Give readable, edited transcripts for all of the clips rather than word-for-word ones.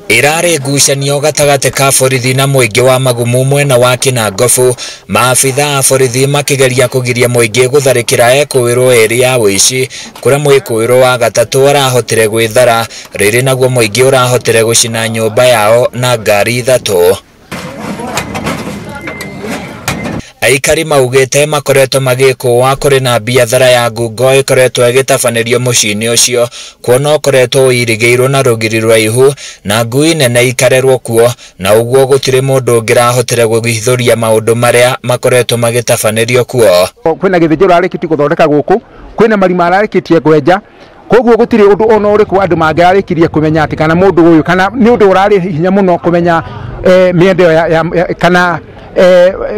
Irare ngucanio gatagati ka borithi na muingi wa Magumu mwena wa Kinangofu, maabitha a borithi makigeria kugiria muingi gutharikira ekuirwo eri ya wici kuria mwikuirwo wa gatatu arahotire gwithara riri naguo muingi urahotire gucina nyumba yao na ngari ithatu. Aikari maugite makoretwo magikwa kuri na biathara ya ngungo ikoretwo igitabanĩrio mucini ucio kuona ukoretwo uirigeirwo na rugiri rwaihu na ngui nene ikarerwo kuo na uguo gutire mundu ngirahotire guhithuria maundu maria makoretwo magitabanĩrio kuo. Kwina githijiro arikiti guthondeka guku, kwina marima ararikitie kwenja, koguo gutire undu ona uriku andu mangirarikirie kumenya ati kana mundu uyu kana ni undu urari hinya muno kumenya miende ya kana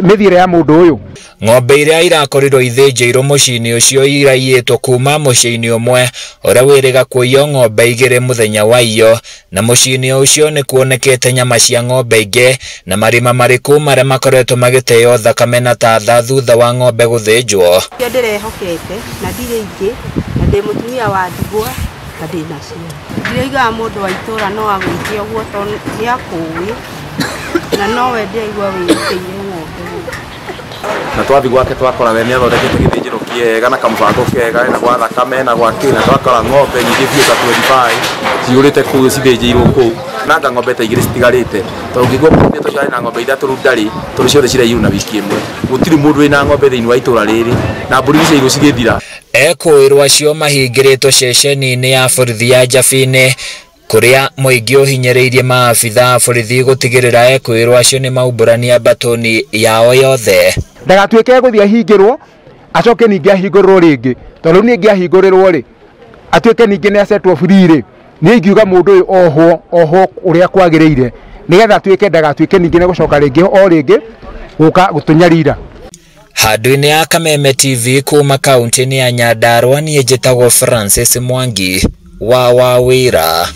mithire ya mundu uyu. Ng'ombe iria irakorirwo ithinjirwo mucini ucio iraiyitwo kuma mucini umwe uria wiriga kuiyo ng'ombe igiri muthenya wa iyo, na mucini ucio ni kuonekete nyama cia ng'ombe ingi na marima mariku maria makoretwo magiteyo thakame na tatha thutha wa ng'ombe guthinjwo. Ndirehokete na ndire ingi na ndi mutumia wa ndigwa na ndi nacio ndiriga mundu wa itura no agwikie uguo to ni akui na no wende igwa wĩkĩire ng'ombe na twathi gwake twakora we nĩathondekete gĩthĩnjĩro kĩega na kamũbango kega na gwa thakame na gwa kĩna twakora ng'ombe nyingĩ biũ ta 25 ciũrĩte kũu cithĩnjĩirwo kũu nanga ng'ombe ta igĩrĩ citigarĩte tondũ ũngĩgua mũndũ tũcarĩ na ng'ombe ithatũ rĩu ndarĩ tondũ ciothe ciraiyirwo na wiki ĩmwe. Gũtirĩ mũndũ wĩna ng'ombe thĩinĩ wa itũra rĩrĩ na mbũri ciairwo cigĩthira. Ekuirwo acio mahingĩrĩtwo ceceni-inĩ ya borithi ya Njabine kuria muingi uhinyiriirie maabitha a borithi gutigirira ekuirwo acio ni maumbũrania batoni yao yothe. Ndagatuike guthia ahingirwo acoke ningi ahingũrĩrwo ringi tondu ningi ahingũrĩrwo ri atuike ningi ni acetwo free ri ni ingiuga mundu uyu oho uria kwagiriire nigetha atuike ndagatuike ningi ni gucoka ringi o ringi guka gutunyarira. Handũ-inĩ ya Kameme TV kuma kaunti-inĩ ya Nyandarua, niĩ njĩtagwo Francis Mwangi wa Wawĩra.